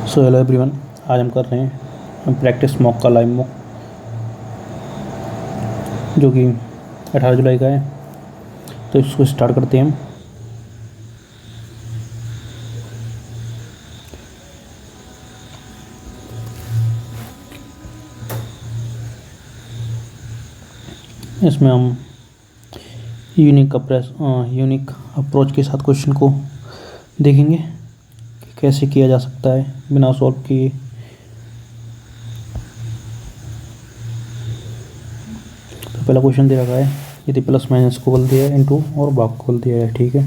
So hello everyone, आज हम कर रहे हैं प्रैक्टिस मॉक का लाइव मॉक जो कि 18 जुलाई का है। तो इसको स्टार्ट करते हैं हम। इसमें हम यूनिक अप्रोच के साथ क्वेश्चन को देखेंगे कि कैसे किया जा सकता है बिना सॉल्व किए। तो पहला क्वेश्चन दे रखा है, यदि प्लस माइनस को बदल दिया है इनटू और भाग को बदल दिया है, ठीक है,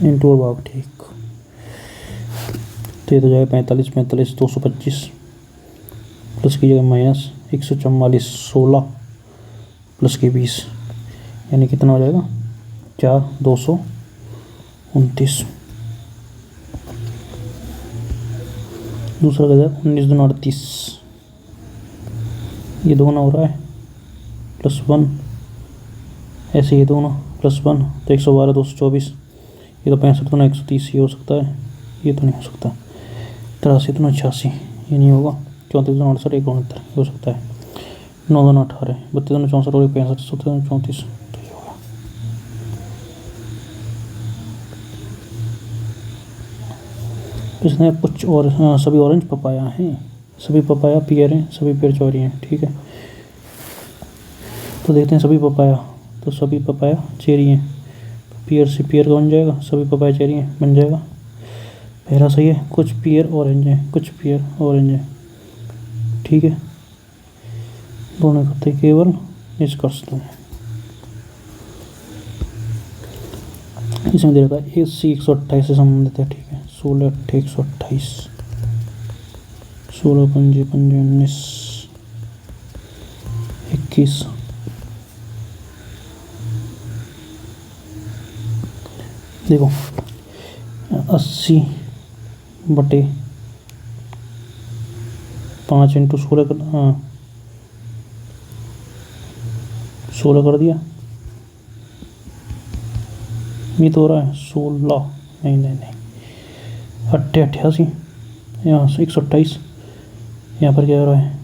इनटू और भाग, ठीक। तो ये तो जाएगा 45 45 225 प्लस की जगह माइनस 144 16 प्लस की 20, यानी कितना हो जाएगा 4 229। दूसरा गया 19 दूना 38, ये दोनों हो रहा है +1, ऐसे ये दोनों +1 तो 112 224, ये तो 65 दूना 130 ये हो सकता है, ये तो नहीं हो सकता। 83 दूना 86 ये नहीं होगा। 34 दूना 68 169 ये हो सकता है। 9 दूना 18 32 दूना 64 और 65 37 दूना 34 तो ये होगा। इसमें कुछ और सभी ऑरेंज पपाया हैं, सभी पपाया पियर हैं, सभी पेड़ चौरी हैं, ठीक है। तो देखते हैं सभी पपाया, तो सभी पपाया चेरी हैं, पियर से पियर का बन जाएगा, सभी पपाया चेरी हैं बन जाएगा। पहला सही है, कुछ पियर ऑरेंज हैं, कुछ पियर ऑरेंज हैं, ठीक है। दोनों करते केवल निष्कर्ष हैं। इसमें दे रखा है AC 128 से संबंधित है, ठीक है। 16 8 128 16 5 5 19 21 देखो 80 बटे 5 इंटू 16 कर दिया। ये तो हो रहा है 16, नहीं 88 यहाँ से 128, यहाँ पर क्या हो रहा है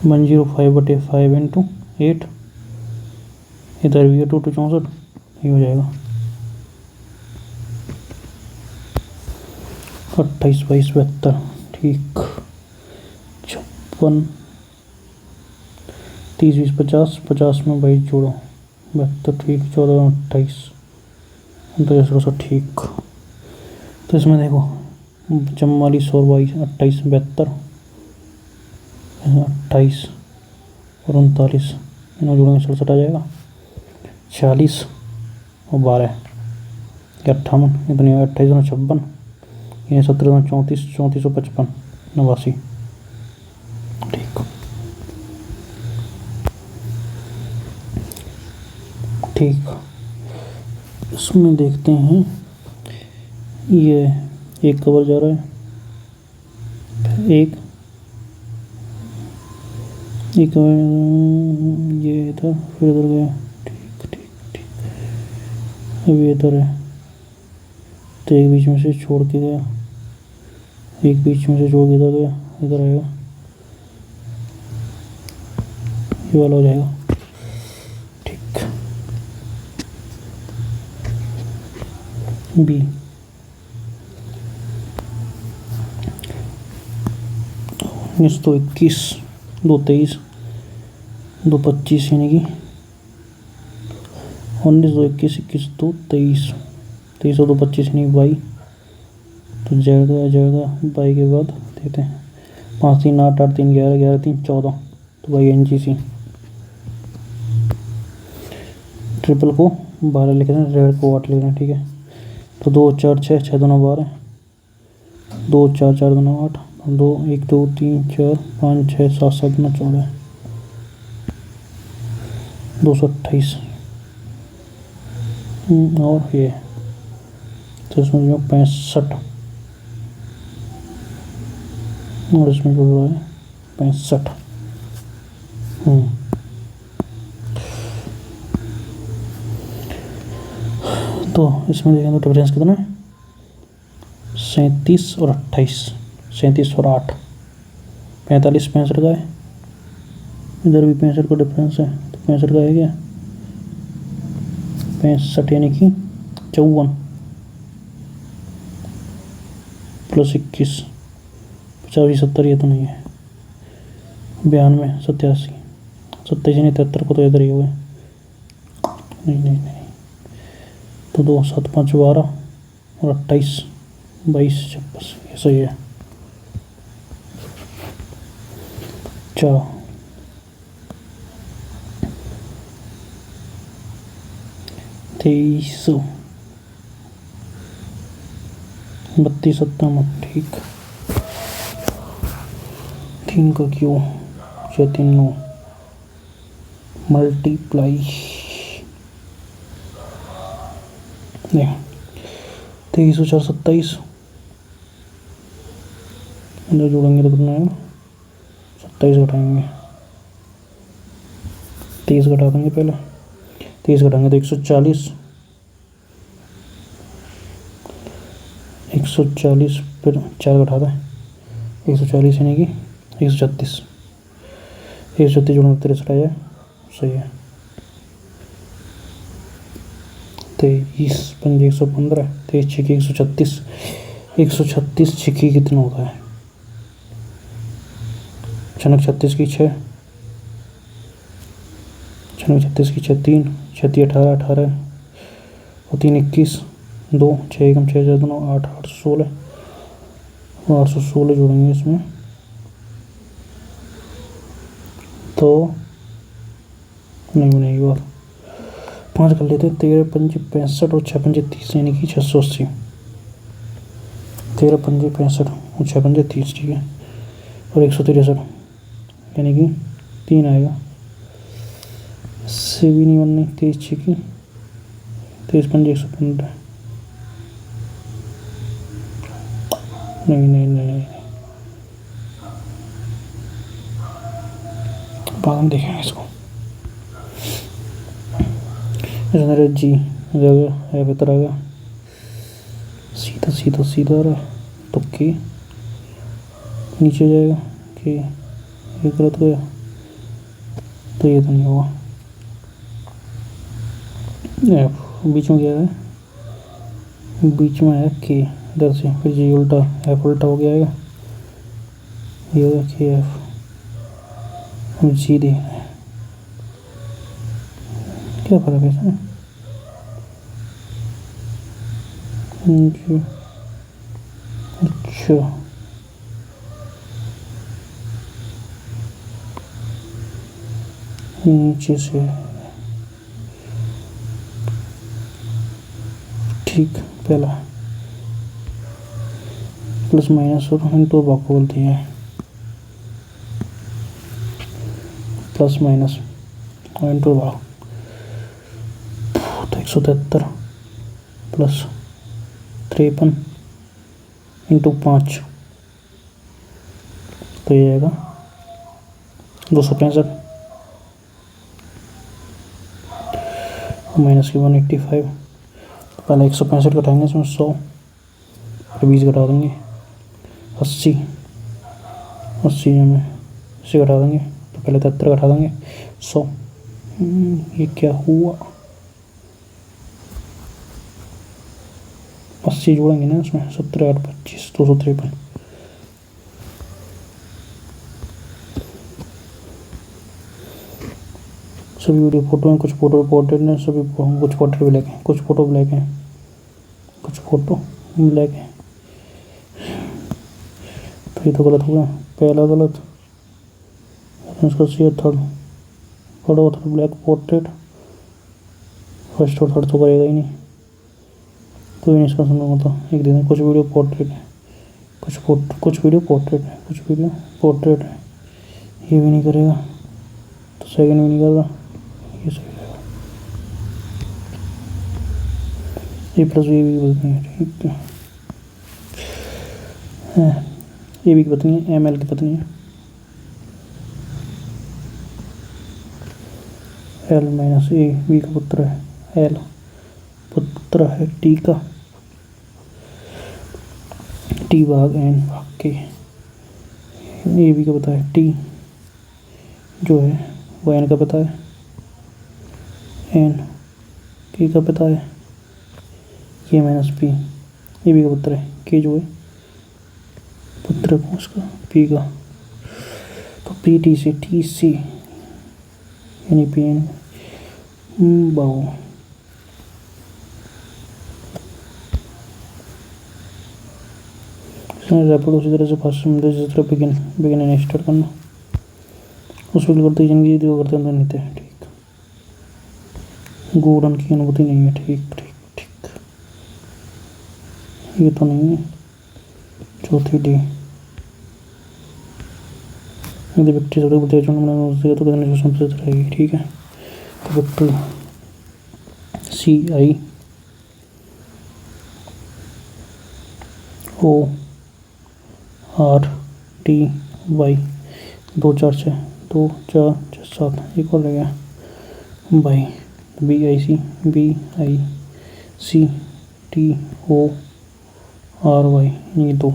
105 बटे 5 इंटू 8, इधर भी है 2 2 64 ये हो जाएगा 28 22 72, ठीक। 56 30 20 50 50 में 22 जोड़ो 72, ठीक। 14 28 29 ठीक। तो इसमें देखो 44 और 22 28 72 28 और 39 इन्हों जोड़ेंगे 67 आ जाएगा। 40 और 12 58 इतनी 28 और 56 ये 17 और 34 34 और 55 89, ठीक ठीक। इसमें देखते हैं ये एक कवर जा रहा है, एक ये था फिर इधर गया, ठीक। अभी इधर है तो एक बीच में से छोड़ के गया, एक बीच में से छोड़ के इधर गया, इधर आएगा ये वाला हो जाएगा, ठीक। बी 19 तो 21 2 23 2 25 यानी कि 19 2 21 21 2 23 23 और 2 25 यानी 22, तो जाएगा 22 के बाद देते हैं 5 3 8 8 3 11 11 3 14, तो भाई NGC ट्रिपल को 12 लिख रहे हैं, रेड को 8 लिख रहे हैं, ठीक है। तो 2 4 6 6 2 12 2 4 4 2 8 2 1 2 3 4 5 6 7 7 2 14 228 और ये तो इसमें जो 65 और इसमें जुड़ रहा है 65। तो इसमें देखें तो डिफरेंस कितना है 37 और 28, 37 और 8, 45 65 का है। इधर भी 65 का डिफरेंस है, तो 65 का है क्या, 65 यानी कि 54 प्लस 21, 50 70, ये तो नहीं है, 92 87, 27 नहीं 73 को तो इधर ही हुए, नहीं नहीं नहीं, तो 2 7 5 12 और 28 22 26, ये सही है। चलो 2300 32 57, ठीक। 3 का क्यों 6 3 9 मल्टीप्लाई, नहीं 23 4 27, अंदर जोड़ेंगे तो कितना है, 27 घटाएंगे, 30 घटा देंगे पहले, 30 घटाएंगे तो 140, 140 फिर 4 घटा दें, 140 यानी कि 136, 136 जोड़ेंगे 63 आ जाए, सही है। 23 5 115, 23 6 136, 136 6 कितना होता है, 96 36 की 6, 96 36 की 6 3, 6 18 18 और 3 21, 2 6 कम 6 4 2 8 816, 816 जोड़ेंगे इसमें तो नहीं बनेगी बात, 5 कर लेते हैं, 13 5 65 और 6 5 30 यानी कि 680, 13 5 65 और 6 5 30, ठीक है, और 163 यानी कि 3 आएगा, इससे भी नहीं बननी, 23 6 की 23 5 115, नहीं नहीं नहीं नहीं, बाद में देखेंगे इसको। मेरा जी जगह है इधर आ गया, सीधा सीधा सीधा रहा तो के नीचे जाएगा, कि ये गलत गया तो ये तो नहीं होगा, एफ बीच में गया है, बीच में है के, इधर से फिर जी उल्टा, एफ उल्टा हो गया है, ये होगा के एफ, हम जी देख रहे हैं, क्या फर्क है इसमें, अच्छा नीचे से, ठीक, पहला प्लस माइनस और हम तो भाग बोलते हैं, प्लस माइनस और इंटू भाग, तो 173 प्लस 53 इंटू 5, तो ये आएगा 265 माइनस की 185, पहले 165 घटाएंगे इसमें 100, फिर 20 घटा देंगे 80, 80 में इसे घटा देंगे तो पहले 73 घटा देंगे 100, ये क्या हुआ, 80 जोड़ेंगे ना इसमें, 17 8 25 253, सभी वीडियो फोटो हैं, कुछ फोटो पोर्ट्रेट हैं, सभी कुछ पोर्ट्रेट ब्लैक हैं, कुछ फोटो ब्लैक हैं, कुछ फोटो ब्लैक हैं, तो ये तो गलत हो गया, पहला गलत, इसका सी है third, photo third black portrait, first और थर्ड तो करेगा ही नहीं, तो नहीं इसका सुनना मतलब एक दिन कुछ वीडियो पोर्ट्रेट है, कुछ वीडियो पोर्ट्रेट है, कुछ वीडियो पोर्ट्रेट है, ये भी नहीं करेगा तो सेकंड भी नहीं कर रहा, ये सही रहेगा, ए प्लस बी भी बदलनी है, ठीक है, ए बी की पत्नी है, एम एल की पत्नी है, एल माइनस ए बी का पुत्र है, एल पुत्र है टी का, टी भाग एन भाग के, ए बी का पता है, टी जो है वो एन का पता है, एन के का पता है, के माइनस पी, ए बी का पुत्र है, के जो है पुत्र उसका पी का, तो पी टी से टी सी यानी पी एन बाऊ। रैपिड उसी तरह से फास्ट समझते जिस तरह बिगिन एंड स्टार्ट करना, उस फील करते जिंदगी जो करते अंदर नहीं थे। ठीक, गोल्डन की अनुभूति नहीं है। ठीक ठीक ठीक, ये तो नहीं है। चौथी डी यदि व्यक्ति सड़क पर तेज होने तो कितने संपत्ति रहेगी। ठीक है, तो वेक्टर सी आई ओ आर टी वाई 2 4 6 2 4 6 7 एक और रह गया by B I C T O R Y ये 2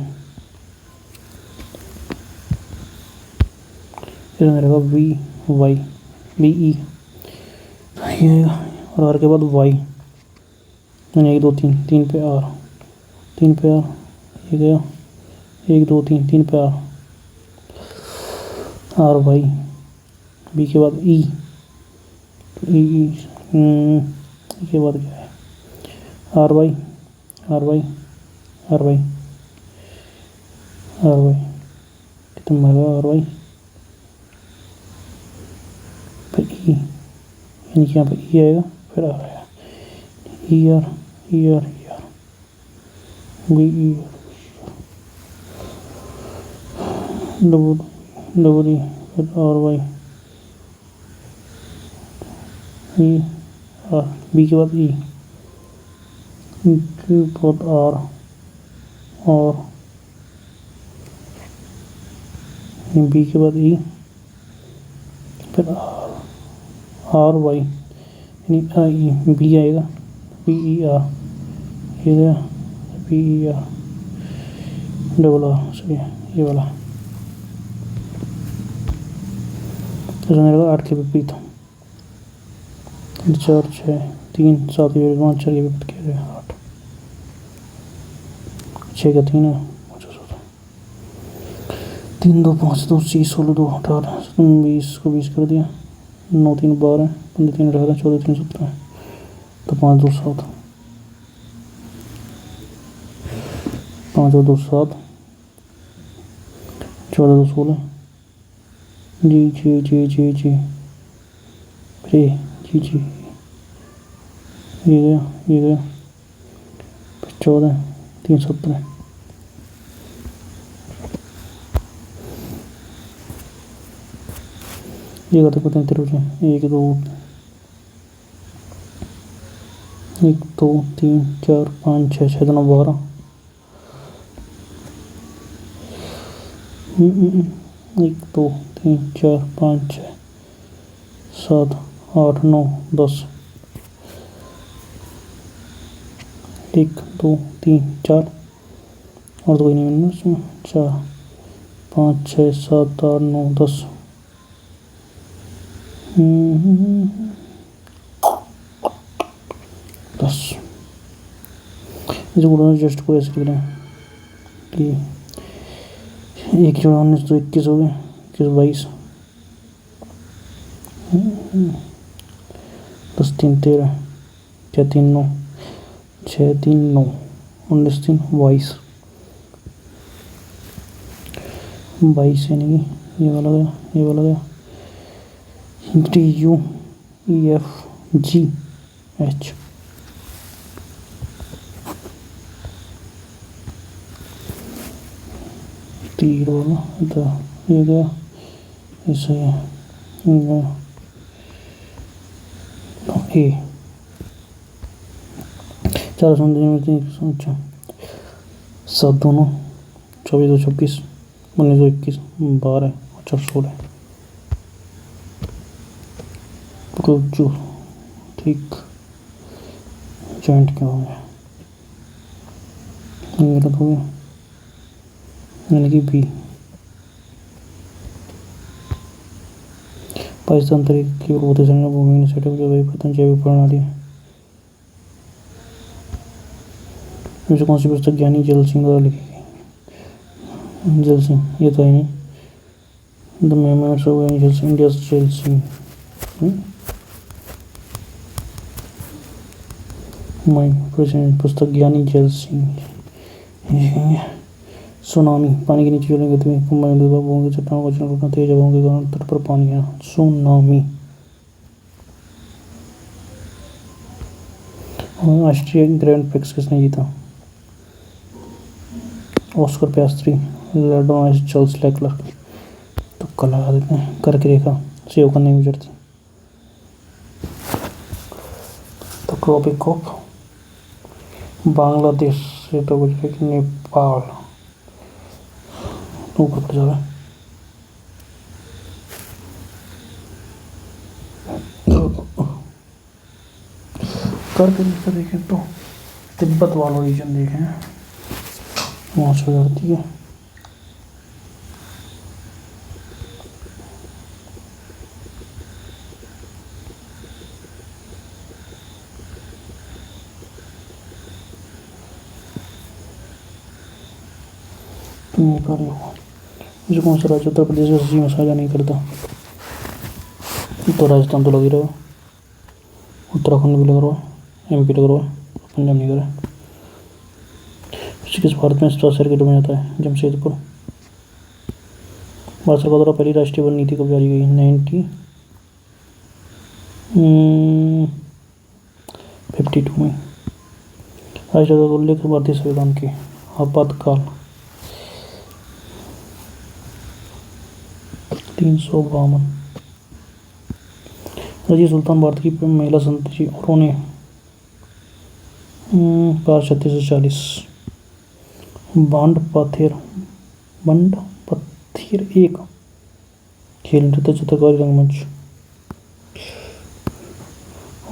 फिर रहेगा वी वाई बी ई ये और आर के बाद वाई यानी 1 2 3 3 पे आर 3 पे आर ये गया 1 2 3 3 पे आर वाई बी के बाद ई ई के बाद क्या है R Y R Y R Y R Y कितना मरेगा आर वाई फिर ई यानी कि यहाँ पर ई आएगा फिर आर आएगा E R E R E R B E double E फिर R Y E R B के बाद ई के बाद आर और बी के बाद ई फिर आर वाई यानी आई बी आएगा बी ई आर ये गया B E R double R सही है ये वाला। तो रहेगा 8 के विपरीत 4 6 3 7 5 4 के विपरीत क्या रहेगा 8 6 का 3 है 3 2 5 2 30 16 2 18 20 को 20 कर दिया 9 3 12 15 3 18 14 3 17 तो 5 2 7 5 2 7 14 2 16 जी जी जी जी जी रे जी जी ये गया फिर 14 3 17 ये करते पता नहीं तेरे 1 2 3 4 5 6 6 2 12 1 2 3 4 5 6 7 8 9 10 1 2 3 4 और तो कोई नहीं मिलना उसमें 4 5 6 7 8 9 10 10 इसे उड़ाना जस्ट को ऐसे लिख रहे हैं कि 1 जोड़ा 19 तो 21 हो गए 21 22 10 3 13 6 3 9 6 3 9 19 3 22 22 यानी कि ये वाला गया D you E F G H तीर वाला इधर ये गया ऐसे ए 4 अच्छा 7 दोनों 24 2 26 19 2 21 12 4 16 जो ठीक जॉइंट क्या हो गया ये गलत हो गया यानी कि बी। पाकिस्तान तरीके की भूमि सेटअप जो भाई पतन जैविक प्रणाली है। मुझे कौन सी पुस्तक ज्ञानी जल सिंह द्वारा लिखी गई? जल सिंह, ये तो है नहीं। द मेमोइर्स ऑफ जल सिंह, इंडिया जल सिंह। माई प्रेसिडेंट, पुस्तक ज्ञानी जल सिंह। सुनामी, पानी के नीचे चलने गति कंबाइंड भूमि की चट्टानों का चलना, तेज हवाओं के कारण तट पर पानी आना। सुनामी। ऑस्ट्रिया ग्रैंड प्रिक्स किसने जीता? Oscar Piastri, Lando Charles Leclerc. तुक्का लगा देते हैं। कर्क रेखा सेव करने की गुजरती तो ट्रॉपिक ऑफ बांग्लादेश से तो गुजरेगी नेपाल। ऊपर पड़ जाए। कर्क रेखा देखें तो तिब्बत वाला रीजन देखें, वहाँ से गुजरती है। मुझे कौन सा राज्य उत्तर प्रदेश का सीमा साझा नहीं करता? तो राजस्थान तो लग ही रहा, उत्तराखंड भी लग रहा, MP लग रहा, पंजाब नहीं कर रहा। किस भारत में स्वास्थ्य सर्किट में जाता है? जमशेदपुर। भारत सरकार द्वारा पहली राष्ट्रीय वन नीति कब जारी गई? 1952 में। राष्ट्रीय का उल्लेख भारतीय संविधान के आपातकाल 352। रजी सुल्तान भारत की महिला संत जी, उन्होंने 536 से 40। बांड पत्थर एक खेल नृत्य चित्रकारी रंगमंच।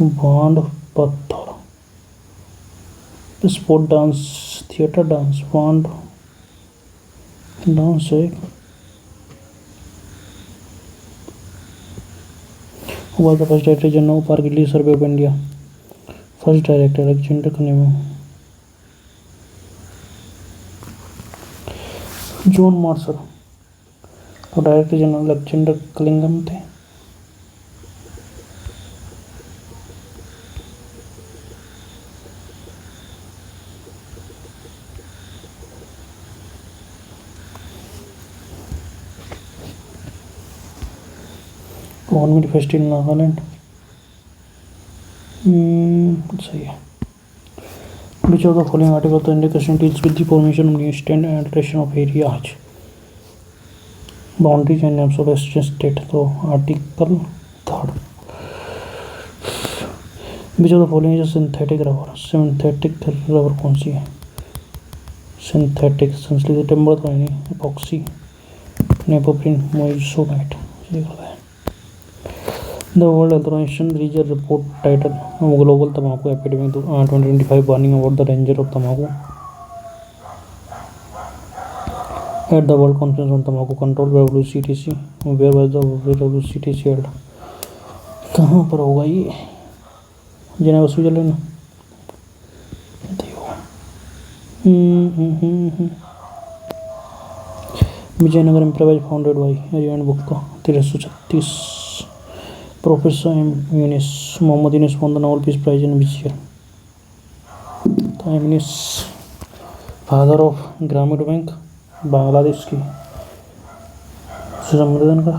बांड पत्थर sport dance theatre dance. Bond dance है। was the first director general of Argyle Survey of India? First director Alexander Cunningham. John Marshall और डायरेक्टर जनरल अलेक्जेंडर कलिंगम थे। गवर्नमेंट फेस्टिवल नागालैंड सही है। Which of the following article of the Indian Constitution deals with the formation of new state and administration of areas, boundaries and names of state? तो article 3। Which of the following is a synthetic rubber? Synthetic rubber कौन सी है? Synthetic संश्लेषित timber तो नहीं, epoxy, नेपोप्रीन, मोइसोमेट। The World Health Organization released a report titled Global Tobacco Epidemic 2025, warning about the danger of tobacco. At the World Conference on Tobacco Control (WCTC), where was the WCTC held? कहाँ पर होगा ये? Geneva Switzerland. Vijayanagar improvise founded by एरियन बुक 1336। Professor M. Yunus. Mohammad Yunus won the Nobel Peace Prize in which year? Yunus, father of Grameen Bank, Bangladesh की संवर्धन का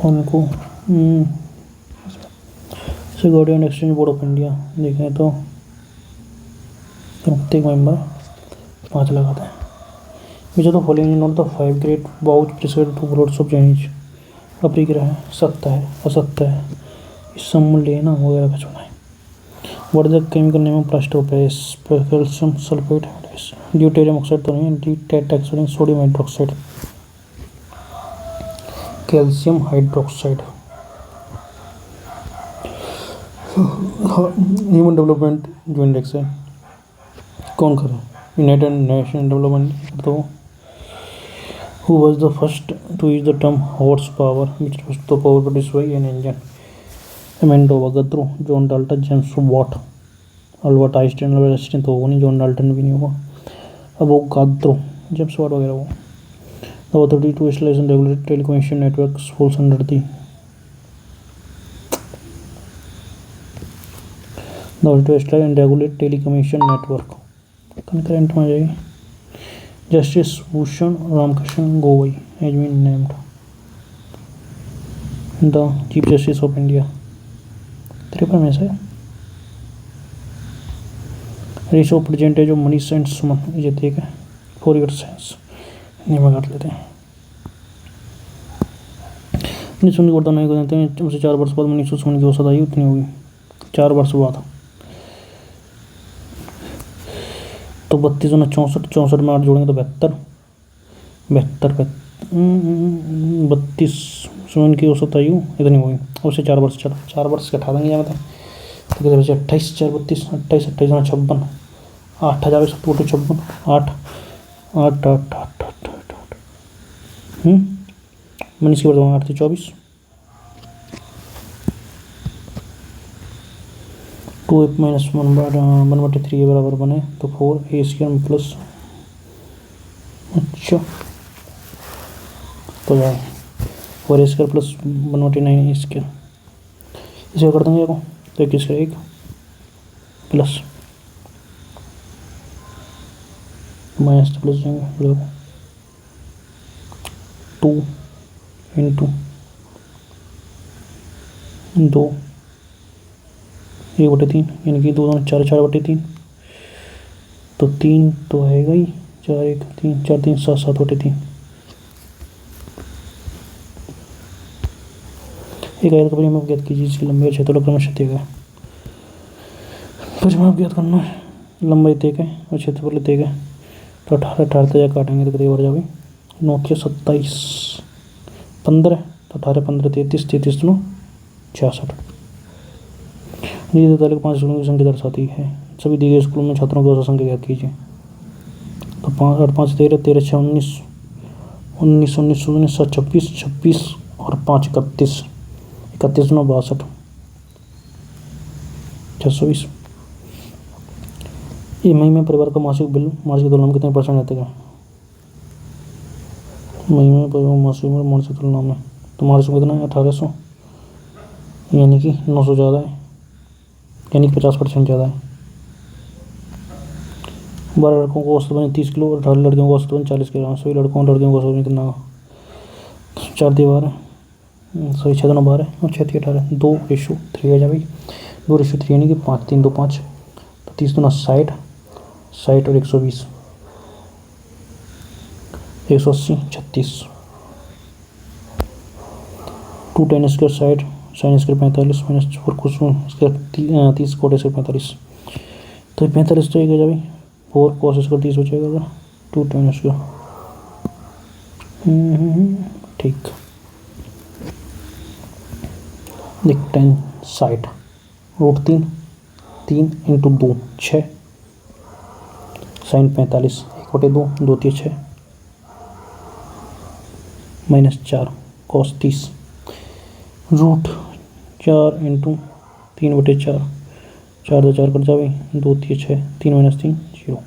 उनको guardian exchange board of India देखें तो प्रत्येक मेंबर 5 लगाते हैं। Which of the following is not the 5 great vows prescribed to lords of Jainism? अपरिग्रह है, सत्य है, असत्य है, सम्मेलन वगैरह का चुना है। What is the chemical name of plaster of Paris? Calcium sulphate, deuterium oxide तो नहीं, tetroxide, sodium hydroxide, calcium hydroxide. Human development जो इंडेक्स है कौन कर रहा है? United nation development. तो who was the first to use the term horse power which refers to the power produced by an engine? Avogadro, John Dalton, James Watt, Albert Einstein. Albert Einstein तो होगा नहीं, John Dalton भी नहीं होगा। अब वो गाद्रो, James Watt वगैरह वो। The authority to establish and regulate telecommunication networks falls under the to establish and regulate telecommunication network concurrent में आ जाएगी। Justice Bhushan Ramakrishna Gogoi has been named the chief justice of India. Tripura में से ratio percentage of Manish and Suman ये ठीक है for your sense नहीं में काट लेते हैं। मनीष सुमन की वर्तमान नहीं करते हैं उनसे 4 वर्ष बाद मनीष सुमन की औसत आयु उतनी होगी 4 वर्ष बाद। तो 32 और 64 में 8 जोड़ेंगे तो 32 सुमन की औसत आयु इतनी होगी उससे 4 वर्ष चलो 4 वर्ष हटा देंगे यहाँ मतलब। तो कितने बचे 28 4 32 28 28 और 56 8000 7 बटे 56 8 8 8 8 8 8 मनीष की वर्तमान 8 से 24 2 माइनस 1/3 बराबर बने तो 4 a² प्लस अच्छा तो जाए 4 a² प्लस 1/9 a²। इसे कर देंगे को तो 21 का 1 प्लस माइनस प्लस जाएंगे 2 इंटू 2 1/3 यानी कि 2 2 4 4/3 तो 3 तो आएगा ही 4 1 3 4 3 7 7/3 एक आयत का परिमाप ज्ञात कीजिए जिसकी लंबाई क्षेत्रफल क्रमशः तय है। परिमाप ज्ञात करना है लंबाई तय है और क्षेत्रफल तय है तो 18 18 तय काटेंगे तो कितनी बार जाएगी 9 के 27 15 तो 18 15 33 33 9 66। नीचे 5 स्कूलों की संख्या दर्शाती है सभी दिए गए स्कूलों में छात्रों की औसत संख्या ज्ञात कीजिए। तो 5 8 5 13 13 6 19 19 19 19 7 26 26 और 5 31 31 9 62 620। मई में परिवार का मासिक बिल मार्च की तुलना में कितने % रहते हैं? मई में परिवार मासिक बिल मार्च की तुलना में तो मार्च में कितना है 1800 यानी कि 900 ज़्यादा है यानी कि 50% ज़्यादा है। 12 लड़कों को औसत बने 30 किलो और 18 लड़कियों को औसत बने 40 किलो। सभी लड़कों और लड़कियों को औसत बने कितना होगा 4 दीवार है सॉरी 6 2 12 और 6 3 18 2:3 आ जा भाई 2:3 यानी कि 5 3 2 5 तो 30 2 60 60 और 120 180 36 2 10² side sin² 45 minus 4 cos² 30 cot² 45 तो 45 तो एक है भाई 4 cos² 30 हो जाएगा 2 10² ठीक। देख 10 60 √3 3 into 2 6 sin 45 1/2 2 3 6 minus 4 cos 30 √4 into 3/4 4 2 4 cut जाए 2 3 6 3 माइनस 3 0।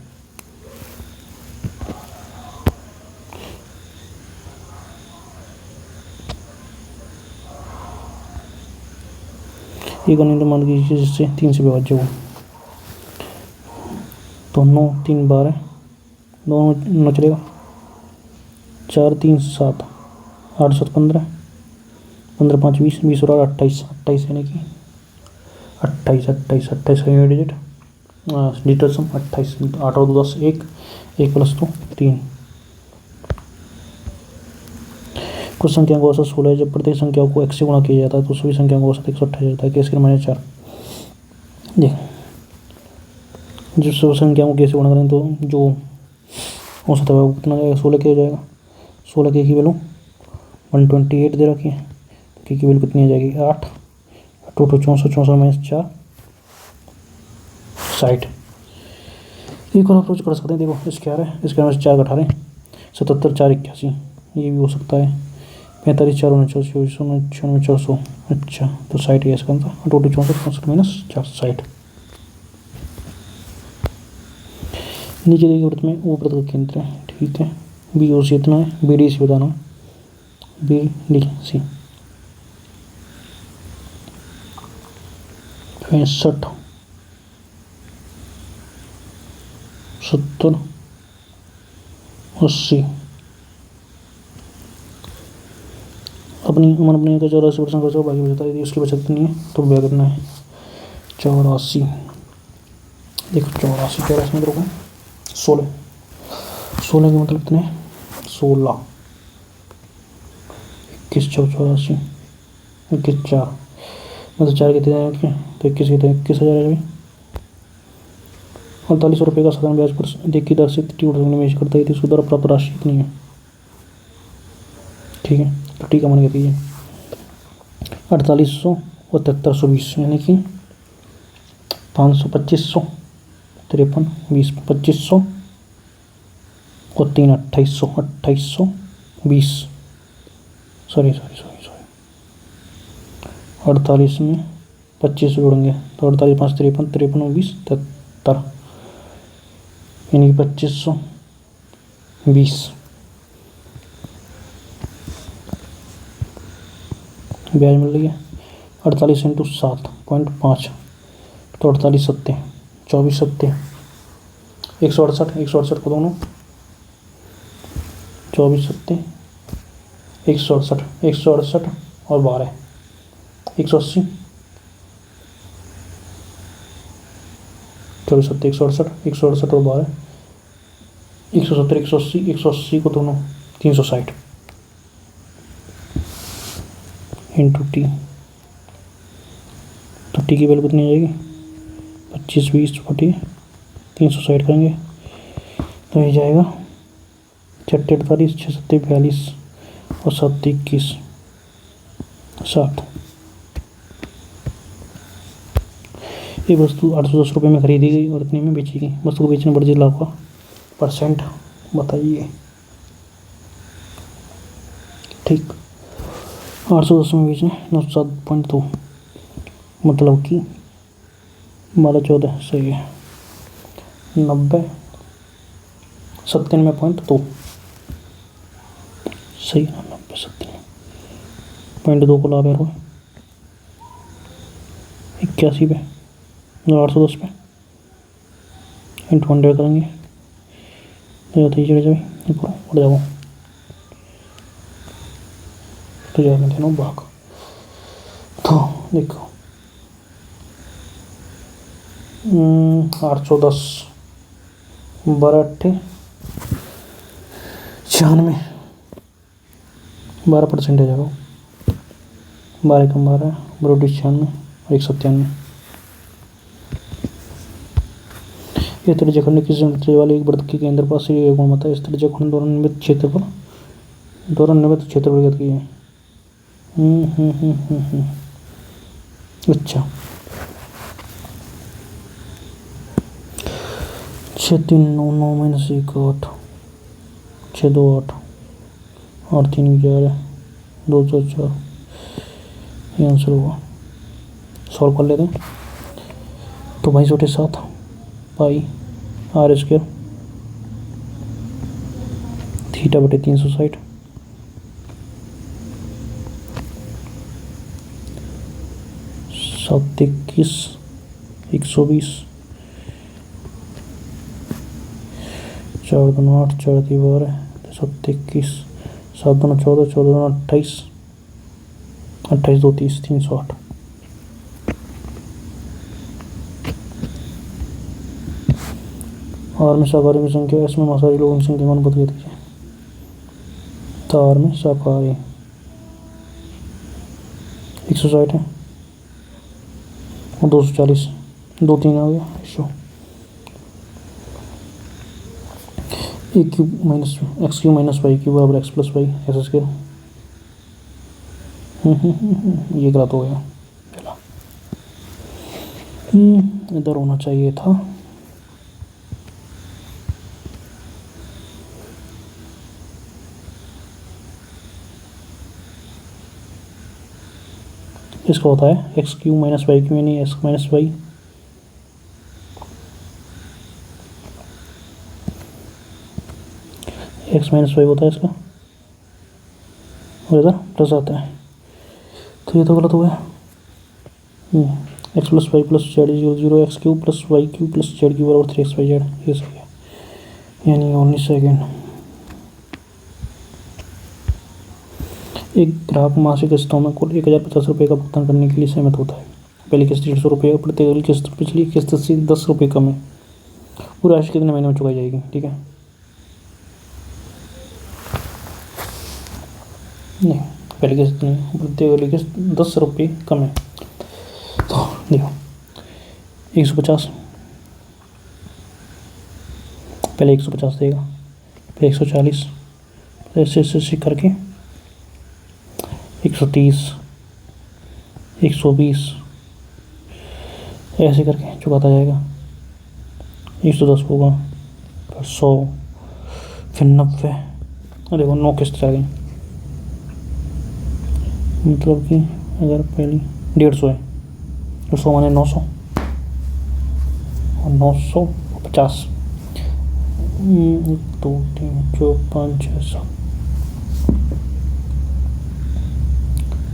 एक अनिल मान कीजिए जिससे 3 से विभाज्य हो तो 9 3 12 दोनों 9 चलेगा 4 3 7 8 7 15 15 5 20 20 और 28 28 यानी कि 28 28 28 का डिजिट डिजिटल सम 28 8 और 2 10 1 1 प्लस 2 3। कुछ संख्या को औसत 16 है जब प्रत्येक संख्या को x से गुणा किया जाता है तो सभी संख्याओं को औसत 128 जाता है कैसे -4 देख जिस संख्या को कैसे गुणा करें तो जो औसत है वो कितना जाएगा 16 क्या हो जाएगा 16 की वैल्यू 128 दे रखी है तो की वैल्यू कितनी आ जाएगी 8 2 2 64 64 -4 60। एक और अप्रोच कर सकते हैं, देखो इसके आ रहा है, इसके में 4 18 77 4 81, ये भी हो सकता है। 45 4 49 96 400। अच्छा तो 60 है इसका आंसर। Total 64 65 minus 4 60। नीचे देखिए वृत्त में वो वृत्त का केंद्र है, ठीक है। बी ओ सी इतना है, बी डी सी बताना है, बी डी सी 65 70 80। अपनी उम्र अपनी का 84% खर्चा, बाकी बचता है। यदि उसकी बचत नहीं है तो व्यय करना है 84। देखो 84 84 में देखो 16 16 के मतलब कितने 16 21 84 21 4 मतलब 4 कितने आएंगे तो 21 कितने 21,000 है। 48 रुपये का साधारण ब्याज पर देखी दर से निवेश करता है, इसके द्वारा प्राप्त राशि कितनी है, ठीक है। तो टी का मान कहती है 4800 और 7320 यानी कि 500 2500 53 20 2500 और 3 2800 2820 सॉरी 48 में 25 जोड़ेंगे तो 48 5 53 53 20 73 यानी कि 2520 ब्याज मिल रही है। 48 इंटू 7.5 तो 48 सत्ते 24 सत्ते 168 168 को दोनों 24 सत्ते 168 168 और 12 180 24 सत्ते 168 168 और 12 170 180 180 को दोनों 360 इंटू टी। तो टी की वैल्यू कितनी आ जाएगी 25 20 40 360 करेंगे तो ये जाएगा 6 48 6 7 42 और 7 21 60। ये वस्तु 810 रुपये में खरीदी गई और इतने में बेची गई। वस्तु को बेचने बढ़ लाभ का परसेंट बताइए, ठीक। 810 में बेचने 97.2 मतलब कि 12 14 सही है। 90 97.2 सही है। 90 97.2 को लाभ है 81 पे 810 पे इंटू 100 करेंगे तो उड़ जाओ तो जाए मैं देना भाग। तो देखो 810 12 8 96 12% है जाओ 12 कम 12 बरोटी 96 और 197। यह त्रिज्यखंड की सिमेट्री वाले एक वृत्त के केंद्र पास से गुण होता है। इस त्रिज्यखंड द्वारा निर्मित क्षेत्रफल ज्ञात की है। अच्छा 6 3 9 9 माइनस 1 8 6 2 8 और 3 4 2 4 4 ये आंसर होगा। सॉल्व कर लेते हैं तो भाई छोटे 7 पाई आर स्क्वायर थीटा बटे 360 7 21 120 4 2 8 4 3 12 7 21 7 2 14 14 2 28 28 2 30 308। आर में शाकाहारी की संख्या एस में मांसाहारी लोगों की संख्या मान बदल दीजिए। तो आर में शाकाहारी 160 है और 240 2 3 आ गया show a cube minus x cube minus y cube बराबर एक्स प्लस वाई ऐसा स्क्वायर। ये गलत हो गया चला। इधर होना चाहिए था। इसका होता है x cube minus y cube, यानी x minus y. X minus y होता है इसका, और इधर प्लस आता है, तो ये तो गलत हो गया। X plus Y plus Z is zero, X cube plus Y cube plus Z cube बराबर 3xyz, ये सही है। यानी 19 सेकेंड। एक ग्राहक मासिक किस्तों में कुल 1050 रुपये का भुगतान करने के लिए सहमत होता है। पहली किस्त 150 रुपये, प्रत्येक अगली किस्त पिछली किस्त से 10 रुपये कम है। पूरी राशि कितने महीने में चुकाई जाएगी? ठीक है, नहीं पहली किस्त नहीं, प्रत्येक अगली किस्त 10 रुपये कम है। तो देखो 150, पहले 150 देगा, फिर 140, ऐसे ऐसे करके 130, 120 ऐसे करके चुकाता जाएगा। 110 होगा, फिर 100, फिर 90। और देखो 9 किस्त चल गई, मतलब कि अगर पहली 150 है, 150 माने 900 और 950, 1 2 3 4 5 6 7,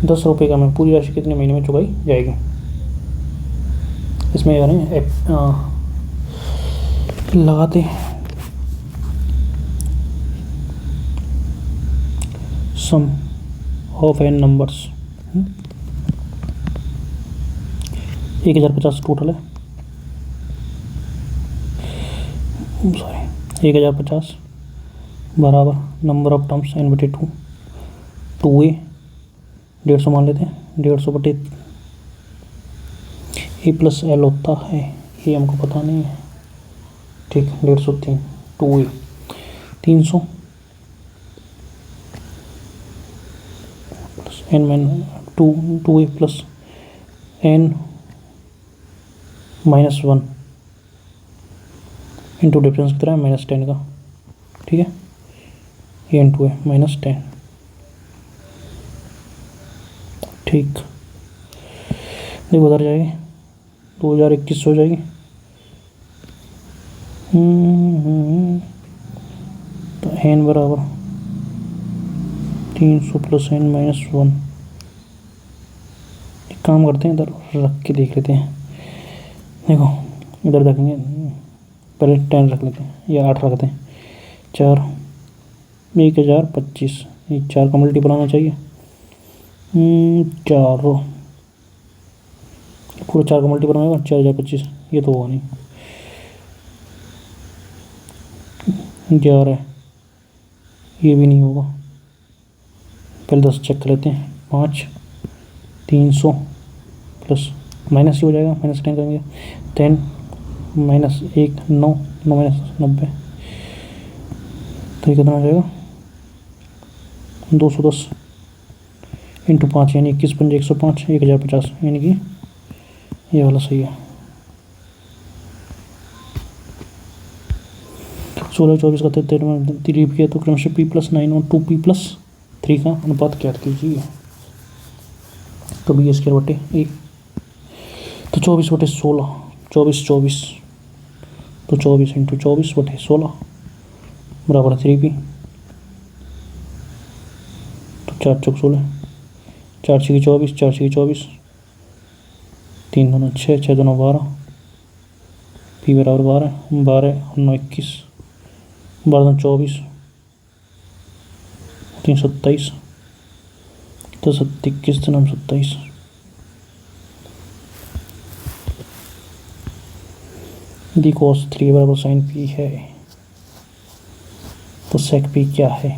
10 रुपये का में पूरी राशि कितने महीने में चुकाई जाएगी? इसमें यानी लगाते सम ऑफ एन नंबर्स। 1050 टोटल है, सॉरी 1050 बराबर नंबर ऑफ टर्म्स n बटे 2, 2a 150 मान लेते हैं, 150 बटे ए प्लस एल होता है, ये हमको पता नहीं है। ठीक, 150 2a 300 plus N minus 2a plus N -1 into difference कितना है -10 का। ठीक है, ये इंटू है -10। ठीक, देखो उधर जाएगी 2021 हो जाएगी। तो एन बराबर 300 प्लस एन -1। एक काम करते हैं, इधर रख के देख लेते हैं। देखो इधर देखेंगे, पहले 10 रख लेते हैं या 8 रखते हैं। 4 1025, ये 4 का मल्टीपल आना चाहिए। 4 पूरा 4 का मल्टीपल आएगा 4025, ये तो होगा नहीं। 11, ये भी नहीं होगा। पहले 10 चेक कर लेते हैं। 5 300 प्लस माइनस ही हो जाएगा, -10 करेंगे। 10 -1 9 9 -90, तो ये कितना हो जाएगा 210 इंटू 5 यानी 21 पंजे 105, 1050, यानी कि ये वाला सही है। 16 24 का 3 किया तो क्रमशः p+9 और 2p+3 का अनुपात ज्ञात कीजिए। तो b² 1, तो 24/16, 24 तो 24 इंटू 24/16 बराबर 3p। तो 4 चौक 16, 4 छः 24, 4 छः 24, 3 दूना 6, 6 दूना 12, p बराबर 12, 12 और 9 21, 12 दूना 24, 3 27, तो 21 दूना 27। दी cos 3 बराबर साइन p है, तो सेक p क्या है?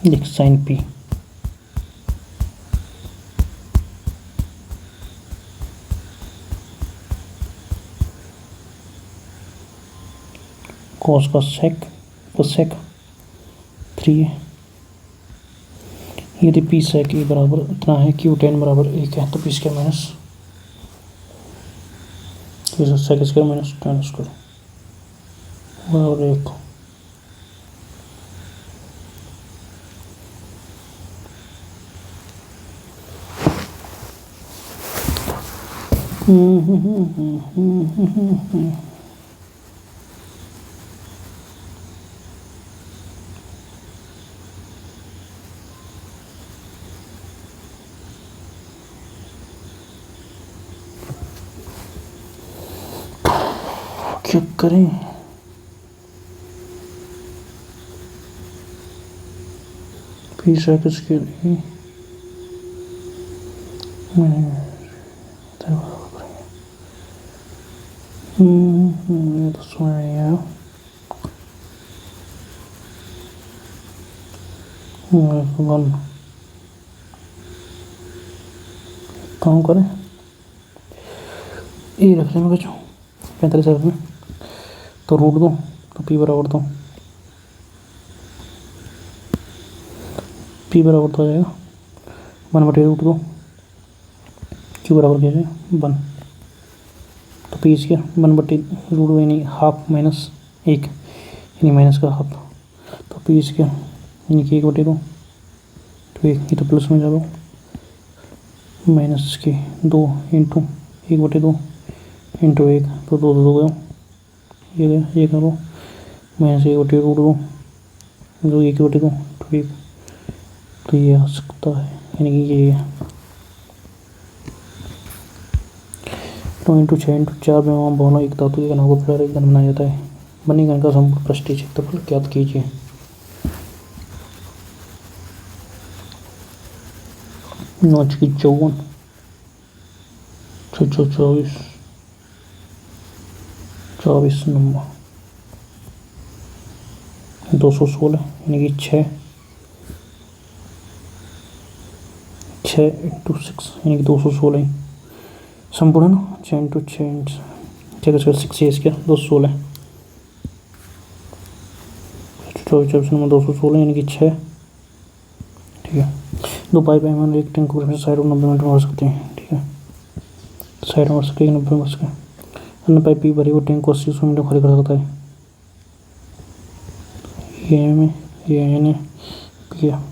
देख साइन p कॉस का सेक, तो सेक 3 है। यदि पी सेक ई बराबर इतना है, क्यू 10 बराबर 1 है, तो P square minus sec square minus 10 square बराबर 1। क्या करें? पी सेक स्क्वायर ये तो समझ नहीं आया। वन काम करें, ये रख लें कुछ 45 में, तो रूट दो, तो पी बराबर दो, पी बराबर तो आ जाएगा 1/√2, क्यू बराबर क्या जाएगा 1, तो पी स्क्वायर 1/√2 यानी हाफ माइनस 1 यानी माइनस का हाफ, तो पी स्क्वायर यानी कि 1/2, तो 1 ये तो प्लस में जाओ, माइनस के 2 इंटू 1/2 इंटू 1, तो 2 2 गया, ये गया, ये करो माइनस 1/√2 जो 1/2 तो 1, तो ये आ सकता है, यानी कि ये 2 इंटू 6 इंटू 4 में वहाँ बोला एक धातु के घनों को फिर एक घन बनाया जाता है। बनी घन का समग्र पृष्ठीय क्षेत्रफल ज्ञात कीजिए। नौच की 54 624 24 नंबर 216 यानी कि 6 इंटू 6 यानी कि 216 संपूर्ण 6 इंटू 6 6 का 6 इसका 216 24 नंबर 216 यानी कि 6, ठीक है। 2 पाइप हम एक टैंक को साइड में 90 मिनट में भर सकते हैं, ठीक है, साइड में भर सकते हैं 90 में भर सकते हैं। अन्य पाइप भी भरी वो टैंक को 80 मिनट में खाली कर सकता है। ये में ये ने किया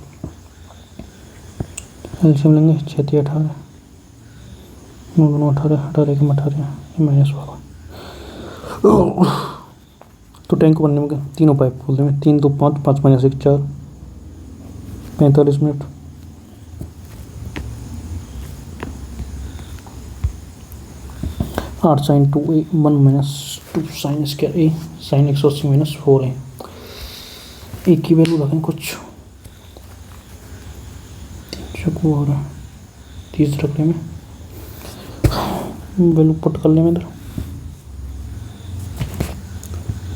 एलसीएम लेंगे 6 3 18 9 18 18 1 18 -12, तो टैंक को बनने में तीनों पाइप खोलते हैं 3 2 5 5 -1 4 45 मिनट। आठ sine 2a 1 - 2 sine square a sine 180 - 4a, एक की वैल्यू रखें कुछ चुकू हो रहा 30 रखने में, वैल्यू पुट कर लें इधर,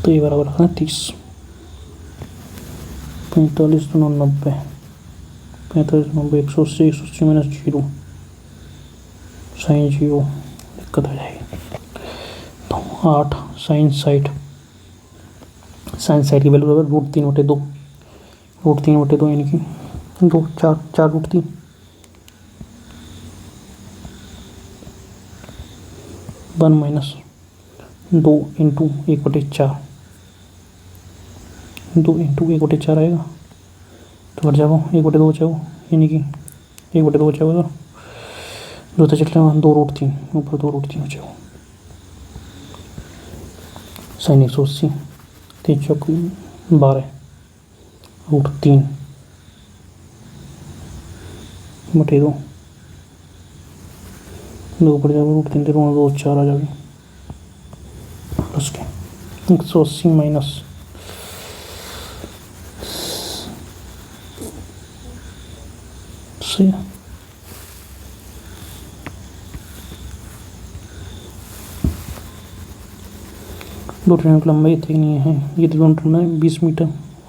तो ये बराबर रखना 30 45 2 90 45 90 180 180 - 0 साइन 0 दिक्कत हो जाएगी। तो 8 साइन 60 की वैल्यू बराबर √3/2 √3/2 यानी कि 2 4 4 √3 1 - 2 इंटू 1/4 2 इंटू 1/4 आएगा, तो बढ़ जाओ 1/2 बचाओ यानी कि 1/2 बचाओ, तो दो तो चल रहे 2 √3 ऊपर 2 √3 बचाओ साइन 180 3 चौक 12 √3 बटे 2 2 बढ़ जाओ √3 से 2 4 आ जाएगी प्लस के 180 माइनस 2 ट्रेनों की लंबाई इतनी नहीं है, ये तो दोनों ट्रेनें 20 मीटर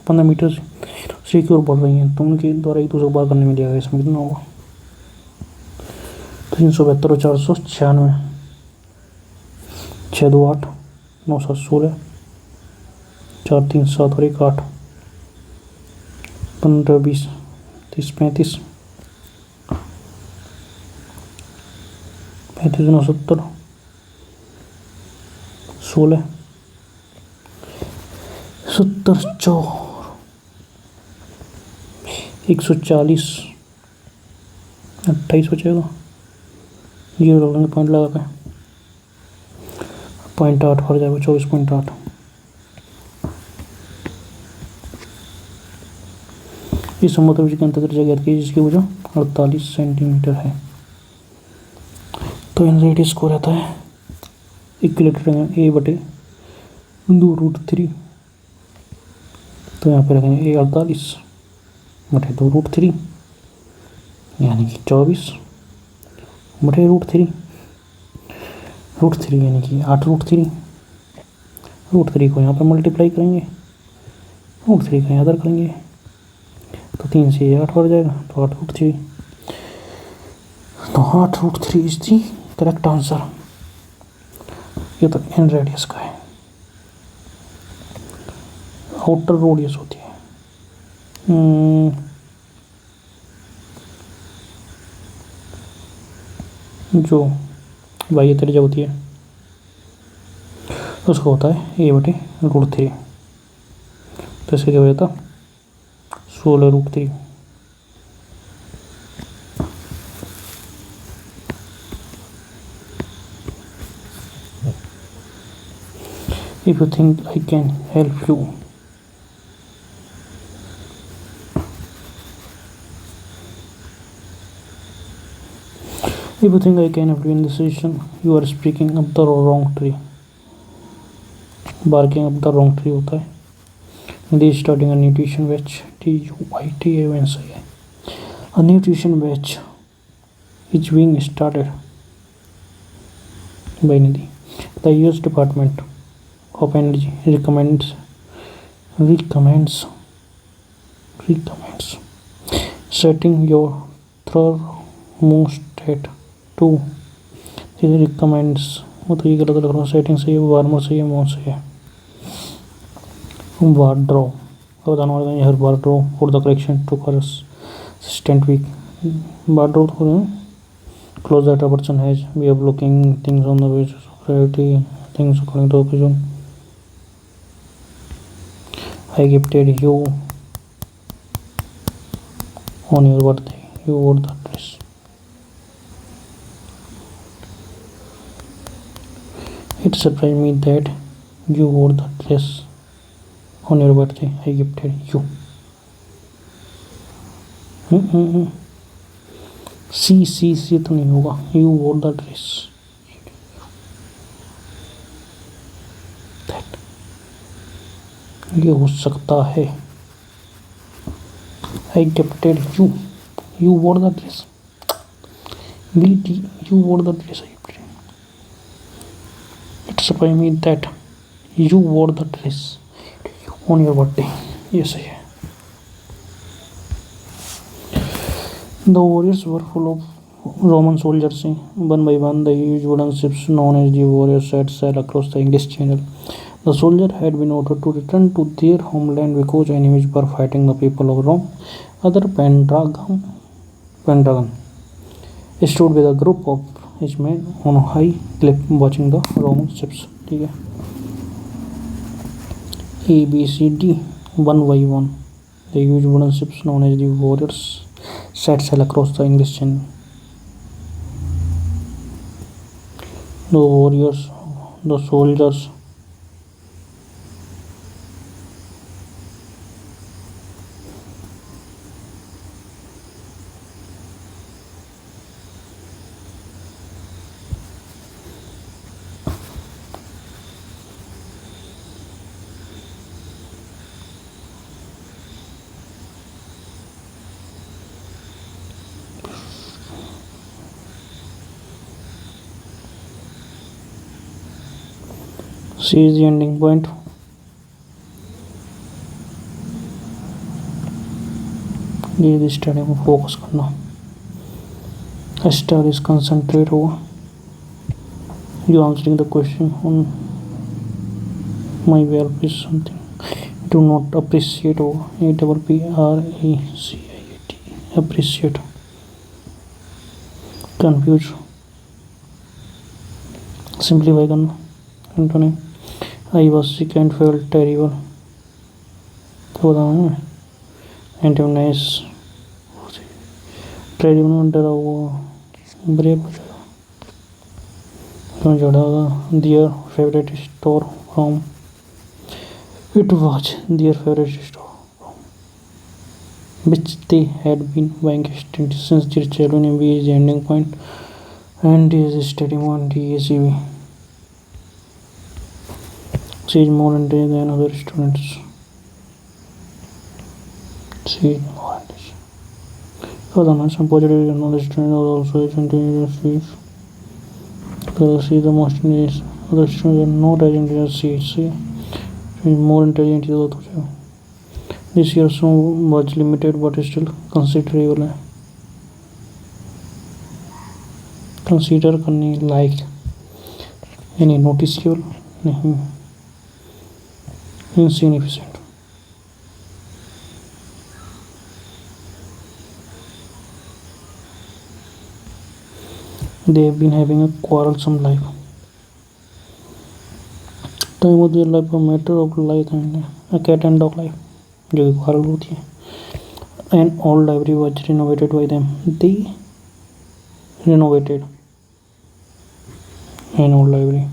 15 मीटर से की ओर बढ़ रही हैं, तो उनके द्वारा एक दूसरे को पार करने में लिया गया इसमें कितना होगा 372 और 496 6 2 8 9 7 16 4 3 7 और 1 8 15 20 30 35 35 9 70 16 70 4 140 28 बचेगा, 0 लेंगे पॉइंट लगा के, 0.8 भर जाएगा, 24.8। इस समुद्र विषय के अंतर्गत ज्ञात की जिसकी भुजा 48 सेंटीमीटर है। तो इन रेडियस को रहता है इक्विलेटरल ए बटे 2√3। तो यहाँ पे रखेंगे ए 48 बटे 2√3 यानी कि 24 बटे √3 यानी कि 8√3। √3 को यहाँ पर मल्टीप्लाई करेंगे, √3 का यहाँ करेंगे तो 3 से 8 बढ़ जाएगा, तो 8√3। तो 8√3 इज दी करेक्ट आंसर। ये तो एन रेडियस का है, आउटर रेडियस होती है जो बाह्य त्रिज्या होती है उसका होता है ए बटे √3। तो इसका क्या हो जाता 16√3। If you think I can help you, if you think I can help you in this situation, you are speaking up the wrong tree. Barking up the wrong tree होता है। This is starting a nutrition batch, TUITANCI. A nutrition batch is being started by Nidhi. The US Department of Energy recommends setting your thermostat to recommends, मतलब ये गलत लग रहा है, setting से warmer से ये मौन से है वार्ड्रो बताना होगा हर wardrobe for the correction to consistent week wardrobe तो close that a person has way of looking things on the basis of reality things according to occasion. I gifted you on your birthday, you wore the dress. It surprised me that you wore the dress on your birthday. I gifted you. सी तो नहीं होगा, you wore the dress. That ये हो सकता है। I gifted you. You wore the dress. You wore the dress. I gifted. It surprised me that you wore the dress on your birthday. Yes, I am. The warriors were full of Roman soldiers. One by one, the huge wooden ships known as the warriors set sail across the English Channel. The soldiers had been ordered to return to their homeland because enemies were fighting the people of Rome. Other Pendragon stood with a group of his men on a high cliff watching the Roman ships. ठीक है, A B C D 1 by 1. The huge wooden ships known as the warriors set sail across the English Channel. The warriors, the soldiers, C is the ending point. ये इस study में focus करना, star is concentrate होगा, you answering the question on my well is something do not appreciate होगा, APPRECIATE appreciate, confuse simplify करना। Antonym, I was sick and felt terrible, तो बताऊँ एंटोनाइस, terrible में डरा हुआ, ब्रेव जोड़ा होगा। Their favourite store from, it was their favourite store which they had been buying steadily since their childhood. MBA is the ending point and is studying on DACB. She is more intelligent than other students. She is more intelligent. Further, some positive knowledge students are also intelligent. She is the most intelligent. Other students are not as intelligent as she is. She is more intelligent. This year sum was limited but still considerable है, consider करने लायक यानी noticeable नहीं, insignificant. They have been having a quarrelsome life. Time of their life a matter of life and a cat and dog life, जो कि quarrel होती है. An old library was renovated by them. They renovated an old library.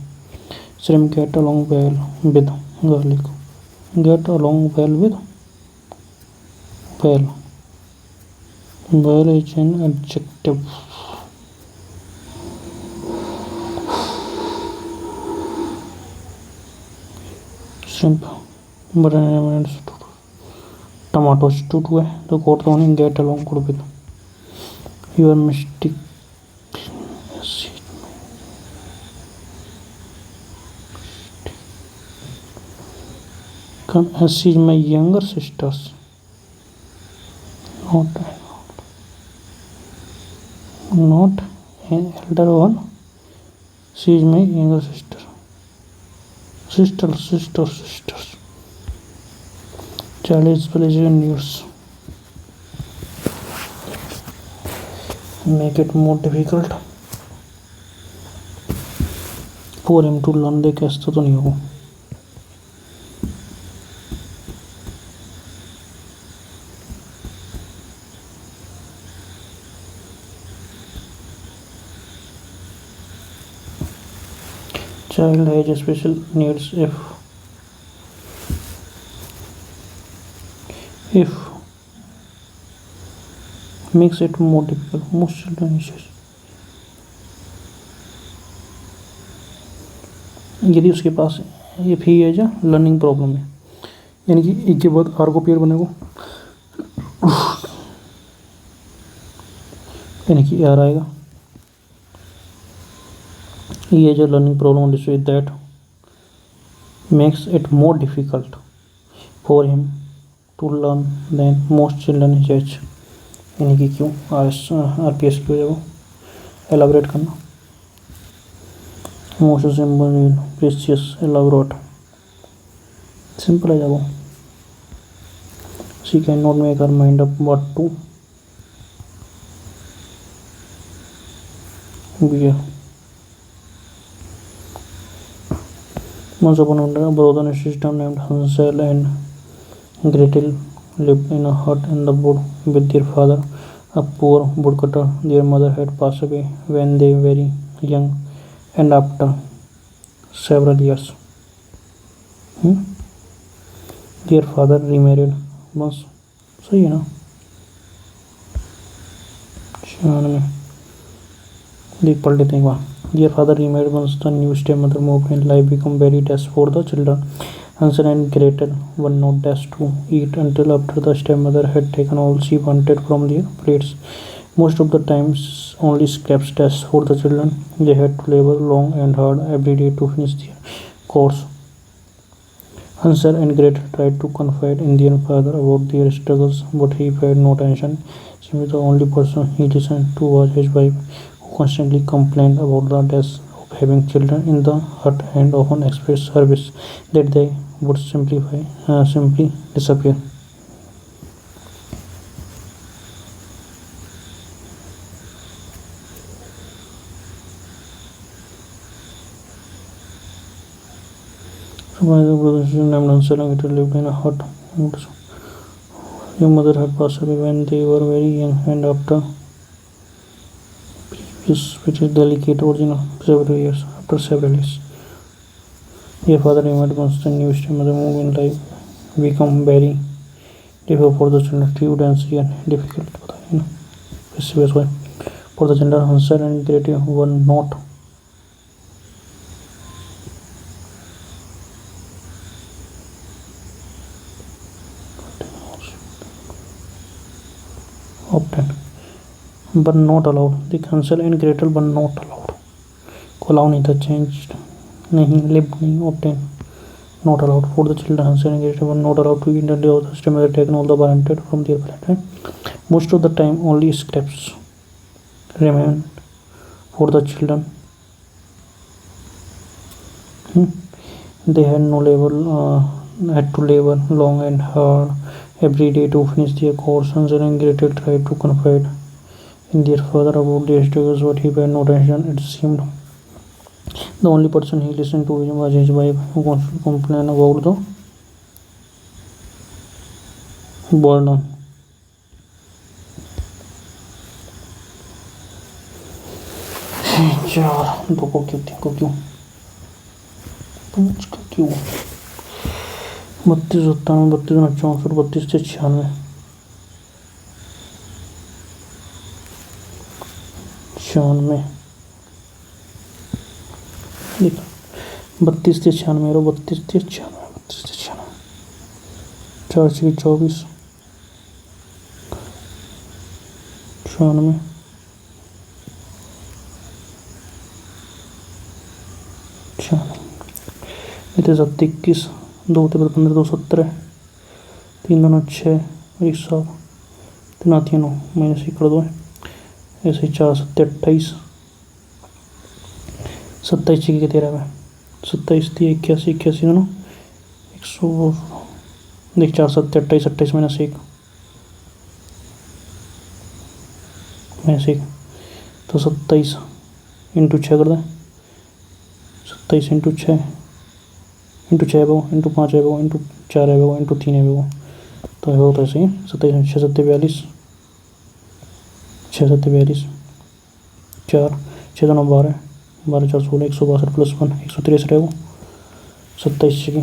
Shrimp get along well with garlic. Get along well with well. Well is an adjective. Shrimp, but an tomato stewed हुआ है तो quote तो नहीं get along code with your mistake come as she is my younger sisters not an elder one, she is my younger sisters. Child is pleasure in years. Make it more difficult for him to learn. देख ऐसा तो नहीं होगा. Child has special needs if makes it more difficult. Most children issues. यदि उसके पास ये भी है जो लर्निंग प्रॉब्लम है, यानी कि एक के बाद आर को पेयर बनेगा, यानी कि आर आएगा. ये जो learning problem is that makes it more difficult for him to learn than most children is H, यानी कि क्यों आर पी एस की वजह को एलाबरेट करना. Most simple precious elaborate simple है जब वो she can not make her mind up what to bear. Once upon a brother and sister named Hansel and Gretel lived in a hut in the wood with their father, a poor woodcutter. Their mother had passed away when they were very young, and after several years, their father remarried once. सही है ना? शान में देख पढ़ लेते हैं एक बार. Their father remarried once the new stepmother moved in. Life became very desperate for the children. Hansel and Gretel were not destined to eat until after the stepmother had taken all she wanted from their plates. Most of the times, only scraps left for the children. They had to labor long and hard every day to finish their course. Hansel and Gretel tried to confide in their father about their struggles, but he paid no attention. Simply the only person he listened to was his wife, constantly complained about the death of having children in the hut and often expressed her wish that they would simply disappear. My brother named Hansel and Gretel lived in a hut. Your mother had passed away when they were very young, and after previous, which is delicate original, several years, their father remained constant new stepmother moved in life, become very difficult for the children, few dancing and difficult for the children. Hansel and Gretel were not often, but not allowed. The Hansel and Gretel were not allowed. को allow नहीं था, changed नहीं, lived नहीं, obtain, not allowed. For the children, Hansel and Gretel were not allowed to eat and the other system had taken all the warranted from their planet. Most of the time, only scraps remained for the children. They had no labor, had to labor long and hard every day to finish their course. Hansel and Gretel tried to confide in their father about their struggles, but he paid no attention. It seemed the only person he listened to was his wife, who constantly complained about the burden. चार दो को क्यों, तीन को क्यों, पाँच को क्यों, 32, 97, 32, 64, 32 से 96, 96 देखो, 32 से 96 और 32 से 96, 32 से 96, 4 से 24, 96, इतने 21, 2 × 15, 2 17, 3 2 6 और 1 7, 3 9 माइनस 1 कर दो, ऐसे 4 7 28, 27 के 13 में 27 थी 81, 81 दोनों 100, देख 4 7 28, 28 माइनस 1 तो 27 इंटू 6 कर दें, 27 इंटू 6 इंटू 6 है इंटू 5 है इंटू 4 है इंटू 3 है तो है होता है ऐसे ही 27 6 7 42, 6 7 42, 4 6 2 12, 12 4 16, 162 प्लस 1 163 है वो 27 की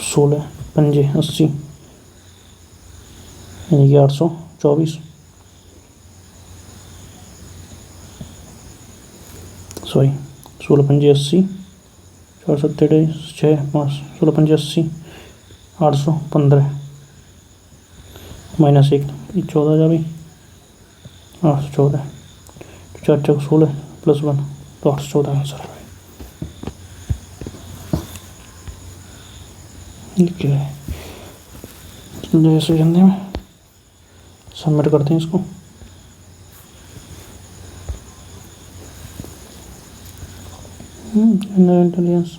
16 पंजे 80 यानी कि 824, सॉरी 16 पंजे 80, 4 7 6 5, 16 पंजे 80, 815 माइनस 1 14 जा भाई 814, 4 4 16 प्लस 1 तो 814 आंसर है भाई। जैसे जल्दी में सबमिट करते हैं इसको। जनरल इंटेलिजेंस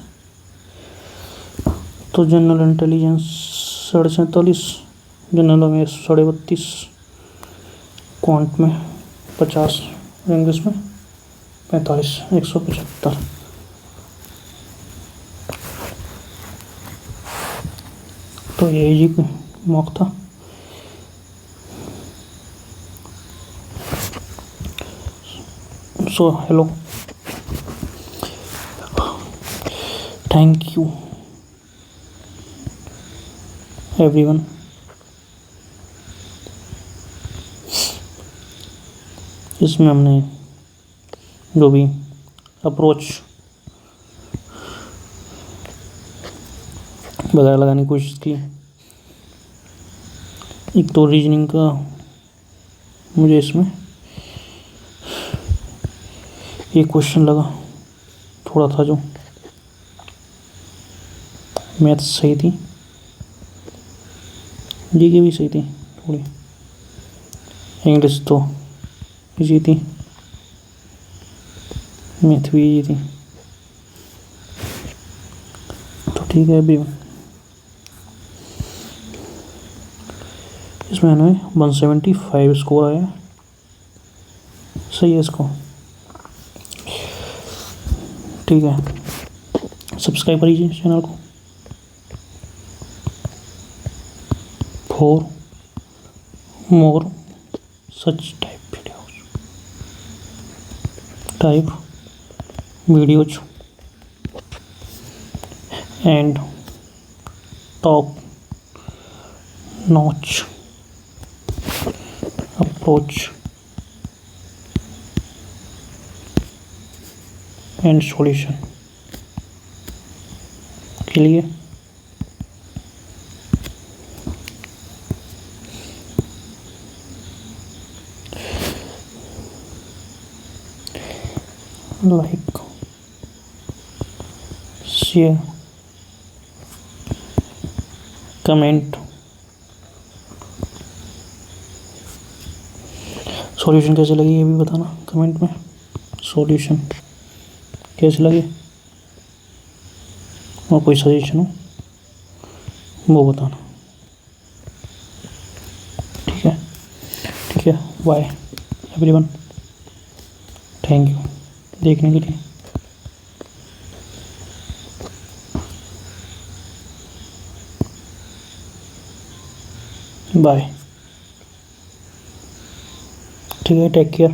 तो जनरल इंटेलिजेंस 47, जनरल में 32.5, क्वांट में 50, इंग्लिश में 45, 175। तो यही जी मॉक था। So hello, thank you everyone. इसमें हमने जो भी अप्रोच वगैरह लगाने की कोशिश की, एक तो रीजनिंग का मुझे इसमें एक क्वेश्चन लगा थोड़ा था, जो मैथ्स सही थी, जीके भी सही थी थोड़ी, इंग्लिश तो इजी थी, मैथ भी इजी थी, तो ठीक है। अभी इसमें हमें 175 स्कोर आया, सही है इसको, ठीक है। सब्सक्राइब करिए चैनल को for more such type videos and top notch approach and solution के लिए लाइक शेयर कमेंट। सॉल्यूशन कैसे लगी ये भी बताना कमेंट में। सॉल्यूशन कैसे लगे और कोई सजेशन हो वो बताना। ठीक है, ठीक है। बाय एवरीवन, थैंक यू देखने के लिए। बाय, ठीक है, टेक केयर।